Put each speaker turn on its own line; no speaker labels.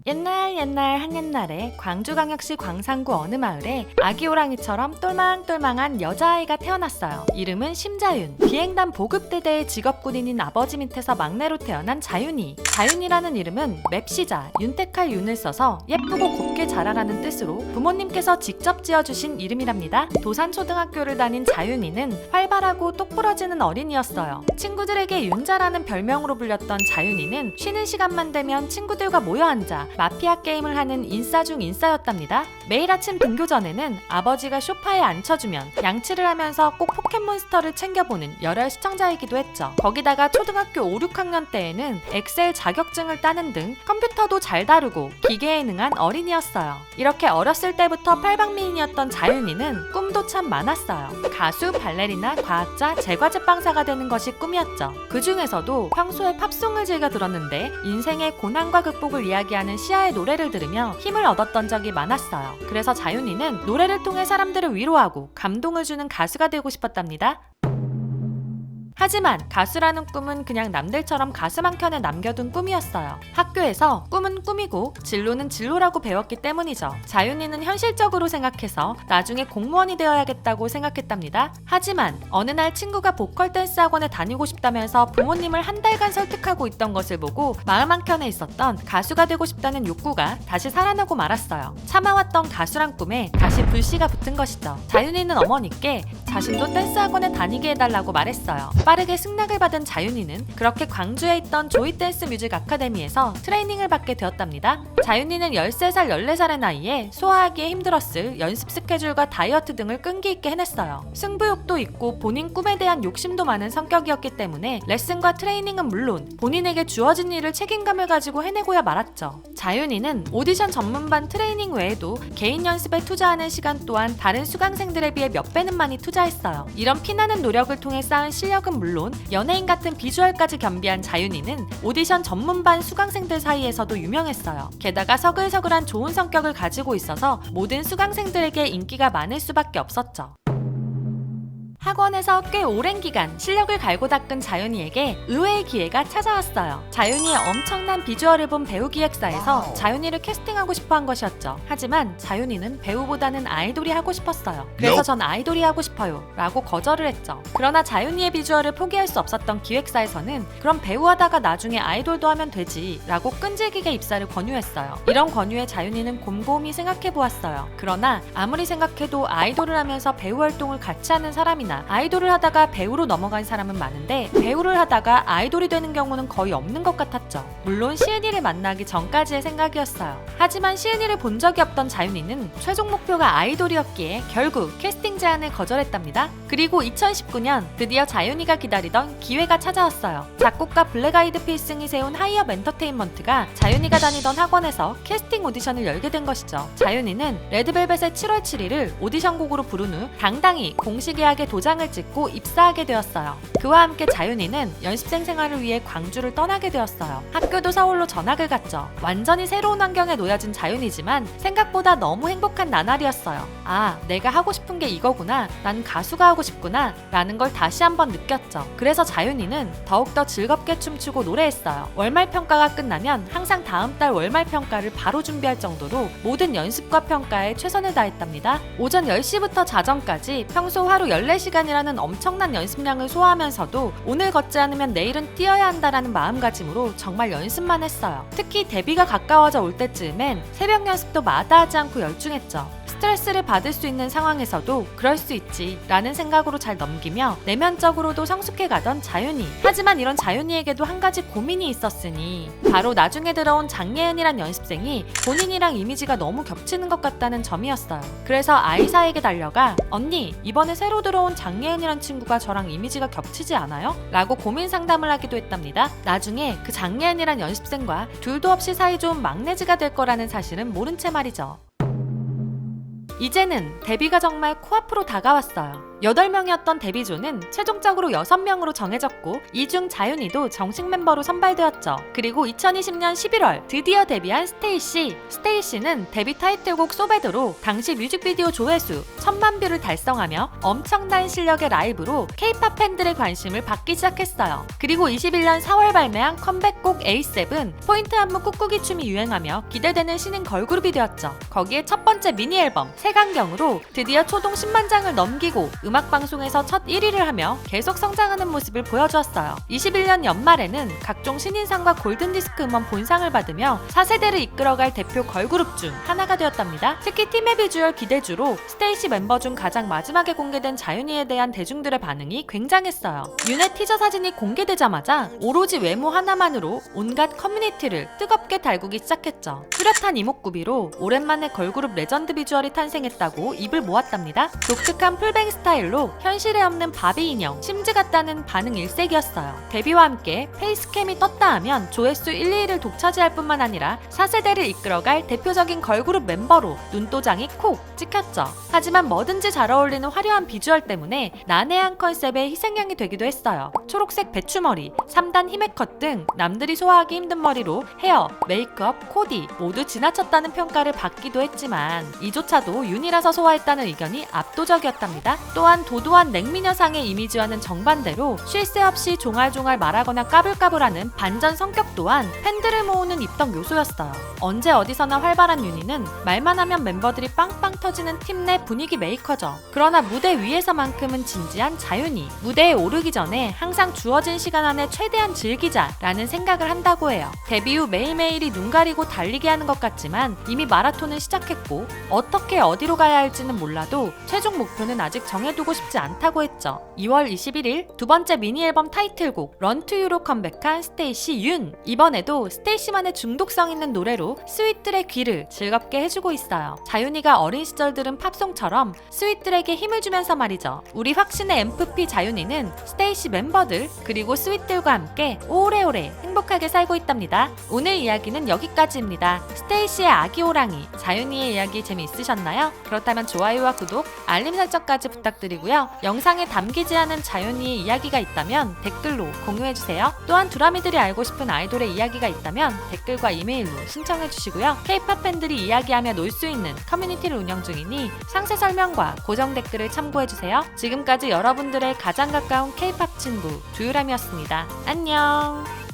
옛날 한옛날에 광주광역시 광산구 어느 마을에 아기 호랑이처럼 똘망똘망한 여자아이가 태어났어요. 이름은 심자윤. 비행단 보급대대의 직업군인인 아버지 밑에서 막내로 태어난 자윤이. 자윤이라는 이름은 맵시자, 윤택할 윤을 써서 예쁘고 곱게 자라라는 뜻으로 부모님께서 직접 지어주신 이름이랍니다. 도산초등학교를 다닌 자윤이는 활발하고 똑부러지는 어린이였어요. 친구들에게 윤자라는 별명으로 불렸던 자윤이는 쉬는 시간만 되면 친구들과 모여 앉아 마피아 게임을 하는 인싸 중 인싸였답니다. 매일 아침 등교 전에는 아버지가 소파에 앉혀주면 양치를 하면서 꼭 포켓몬스터를 챙겨보는 열혈 시청자이기도 했죠. 거기다가 초등학교 5, 6학년 때에는 엑셀 자격증을 따는 등 컴퓨터도 잘 다루고 기계에 능한 어린이였어요. 이렇게 어렸을 때부터 팔방미인이었던 자윤이는 꿈도 참 많았어요. 가수, 발레리나, 과학자, 제과제빵사가 되는 것이 꿈이었죠. 그 중에서도 평소에 팝송을 즐겨 들었는데 인생의 고난과 극복을 이야기하는 시아의 노래를 들으며 힘을 얻었던 적이 많았어요. 그래서 자윤이는 노래를 통해 사람들을 위로하고 감동을 주는 가수가 되고 싶었답니다. 하지만 가수라는 꿈은 그냥 남들처럼 가슴 한켠에 남겨둔 꿈이었어요. 학교에서 꿈은 꿈이고 진로는 진로라고 배웠기 때문이죠. 자윤이는 현실적으로 생각해서 나중에 공무원이 되어야겠다고 생각했답니다. 하지만 어느 날 친구가 보컬 댄스 학원에 다니고 싶다면서 부모님을 한 달간 설득하고 있던 것을 보고 마음 한켠에 있었던 가수가 되고 싶다는 욕구가 다시 살아나고 말았어요. 참아왔던 가수란 꿈에 다시 불씨가 붙은 것이죠. 자윤이는 어머니께 자신도 댄스 학원에 다니게 해달라고 말했어요. 빠르게 승낙을 받은 자윤이는 그렇게 광주에 있던 조이 댄스 뮤직 아카데미에서 트레이닝을 받게 되었답니다. 자윤이는 13살, 14살의 나이에 소화하기에 힘들었을 연습 스케줄과 다이어트 등을 끈기 있게 해냈어요. 승부욕도 있고 본인 꿈에 대한 욕심도 많은 성격이었기 때문에 레슨과 트레이닝은 물론 본인에게 주어진 일을 책임감을 가지고 해내고야 말았죠. 자윤이는 오디션 전문반 트레이닝 외에도 개인 연습에 투자하는 시간 또한 다른 수강생들에 비해 몇 배는 많이 투자했어요. 이런 피나는 노력을 통해 쌓은 실력은 물론 연예인 같은 비주얼까지 겸비한 자윤이는 오디션 전문반 수강생들 사이에서도 유명했어요. 게다가 서글서글한 좋은 성격을 가지고 있어서 모든 수강생들에게 인기가 많을 수밖에 없었죠. 학원에서 꽤 오랜 기간 실력을 갈고 닦은 자윤이에게 의외의 기회가 찾아왔어요. 자윤이의 엄청난 비주얼을 본 배우 기획사에서 자윤이를 캐스팅하고 싶어 한 것이었죠. 하지만 자윤이는 배우보다는 아이돌이 하고 싶었어요. 그래서 전 아이돌이 하고 싶어요 라고 거절을 했죠. 그러나 자윤이의 비주얼을 포기할 수 없었던 기획사에서는 그럼 배우하다가 나중에 아이돌도 하면 되지 라고 끈질기게 입사를 권유했어요. 이런 권유에 자윤이는 곰곰이 생각해 보았어요. 그러나 아무리 생각해도 아이돌을 하면서 배우 활동을 같이 하는 사람이나 아이돌을 하다가 배우로 넘어간 사람은 많은데 배우를 하다가 아이돌이 되는 경우는 거의 없는 것 같았죠. 물론 시은이를 만나기 전까지의 생각이었어요. 하지만 시은이를 본 적이 없던 자윤이는 최종 목표가 아이돌이었기에 결국 캐스팅 제안을 거절했답니다. 그리고 2019년 드디어 자윤이가 기다리던 기회가 찾아왔어요. 작곡가 블랙아이드 필승이 세운 하이업 엔터테인먼트가 자윤이가 다니던 학원에서 캐스팅 오디션을 열게 된 것이죠. 자윤이는 레드벨벳의 7월 7일을 오디션 곡으로 부른 후 당당히 공식 예약에 도장을 찍고 입사하게 되었어요. 그와 함께 자윤이는 연습생 생활을 위해 광주를 떠나게 되었어요. 학교도 서울로 전학을 갔죠. 완전히 새로운 환경에 놓여진 자윤이지만 생각보다 너무 행복한 나날이었어요. 아, 내가 하고 싶은 게 이거구나. 난 가수가 하고 싶구나. 라는 걸 다시 한번 느꼈죠. 그래서 자윤이는 더욱더 즐겁게 춤추고 노래했어요. 월말 평가가 끝나면 항상 다음 달 월말 평가를 바로 준비할 정도로 모든 연습과 평가에 최선을 다했답니다. 오전 10시부터 자정까지 평소 하루 14시간이라는 엄청난 연습량을 소화하면서도 오늘 걷지 않으면 내일은 뛰어야 한다라는 마음가짐으로 정말 연습만 했어요. 특히 데뷔가 가까워져 올 때쯤엔 새벽 연습도 마다하지 않고 열중했죠. 스트레스를 받을 수 있는 상황에서도 그럴 수 있지 라는 생각으로 잘 넘기며 내면적으로도 성숙해가던 자윤이. 하지만 이런 자윤이에게도 한 가지 고민이 있었으니 바로 나중에 들어온 장예은이란 연습생이 본인이랑 이미지가 너무 겹치는 것 같다는 점이었어요. 그래서 아이사에게 달려가 언니, 이번에 새로 들어온 장예은이란 친구가 저랑 이미지가 겹치지 않아요? 라고 고민 상담을 하기도 했답니다. 나중에 그 장예은이란 연습생과 둘도 없이 사이좋은 막내즈가 될 거라는 사실은 모른 채 말이죠. 이제는 데뷔가 정말 코앞으로 다가왔어요. 8명이었던 데뷔조는 최종적으로 6명으로 정해졌고 이 중 자윤이도 정식 멤버로 선발되었죠. 그리고 2020년 11월 드디어 데뷔한 스테이시. 스테이시는 데뷔 타이틀곡 소배드로 당시 뮤직비디오 조회수 1000만 뷰를 달성하며 엄청난 실력의 라이브로 K-팝 팬들의 관심을 받기 시작했어요. 그리고 21년 4월 발매한 컴백곡 A7 포인트 안무 꾹꾹이 춤이 유행하며 기대되는 신인 걸그룹이 되었죠. 거기에 첫 번째 미니 앨범 색안경으로 드디어 초동 10만 장을 넘기고 음악방송에서 첫 1위를 하며 계속 성장하는 모습을 보여주었어요. 21년 연말에는 각종 신인상과 골든디스크 음원 본상을 받으며 4세대를 이끌어갈 대표 걸그룹 중 하나가 되었답니다. 특히 팀의 비주얼 기대주로 스테이시 멤버 중 가장 마지막에 공개된 자윤이에 대한 대중들의 반응이 굉장했어요. 윤의 티저 사진이 공개되자마자 오로지 외모 하나만으로 온갖 커뮤니티를 뜨겁게 달구기 시작했죠. 뚜렷한 이목구비로 오랜만에 걸그룹 레전드 비주얼이 탄생했다고 입을 모았답니다. 독특한 풀뱅 스타일로 현실에 없는 바비 인형, 심즈 같다는 반응 일색이었어요. 데뷔와 함께 페이스캠이 떴다 하면 조회수 1, 2위를 독차지할 뿐만 아니라 4세대를 이끌어갈 대표적인 걸그룹 멤버로 눈도장이 콕 찍혔죠. 하지만 뭐든지 잘 어울리는 화려한 비주얼 때문에 난해한 컨셉의 희생양이 되기도 했어요. 초록색 배추머리, 3단 히메컷 등 남들이 소화하기 힘든 머리로 헤어, 메이크업, 코디 모두 지나쳤다는 평가를 받기도 했지만 이조차도 윤이라서 소화했다는 의견이 압도적이었답니다. 또한 도도한 냉미녀상의 이미지와는 정반대로 쉴 새 없이 종알종알 말하거나 까불까불하는 반전 성격 또한 팬들을 모으는 입덕 요소였어요. 언제 어디서나 활발한 윤이는 말만 하면 멤버들이 빵빵 터지는 팀 내 분위기 메이커죠. 그러나 무대 위에서만큼은 진지한 자윤이. 무대에 오르기 전에 항상 주어진 시간 안에 최대한 즐기자라는 생각을 한다고 해요. 데뷔 후 매일매일이 눈 가리고 달리게 하는 것 같지만 이미 마라톤은 시작했고 어떻게 어디로 가야 할지는 몰라도 최종 목표는 아직 정해두고 싶지 않다고 했죠. 2월 21일 두 번째 미니 앨범 타이틀곡 런 투 유로 컴백한 스테이시 윤. 이번에도 스테이시만의 중독성 있는 노래로 스윗들의 귀를 즐겁게 해주고 있어요. 자윤이가 어린 시절 들은 팝송처럼 스윗들에게 힘을 주면서 말이죠. 우리 확신의 MFP 자윤이는 스테이시 멤버들 그리고 스윗들과 함께 오래오래 행복하게 살고 있답니다. 오늘 이야기는 여기까지입니다. 스테이시의 아기 호랑이, 자윤이의 이야기 재미있으셨나요? 그렇다면 좋아요와 구독, 알림 설정까지 부탁드리고요. 영상에 담기지 않은 자윤이의 이야기가 있다면 댓글로 공유해주세요. 또한 두라미들이 알고 싶은 아이돌의 이야기가 있다면 댓글과 이메일로 신청해주시고요. K-팝 팬들이 이야기하며 놀 수 있는 커뮤니티를 운영 중이니 상세 설명과 고정 댓글을 참고해주세요. 지금까지 여러분들의 가장 가까운 K-팝 친구 두유람이었습니다. 안녕.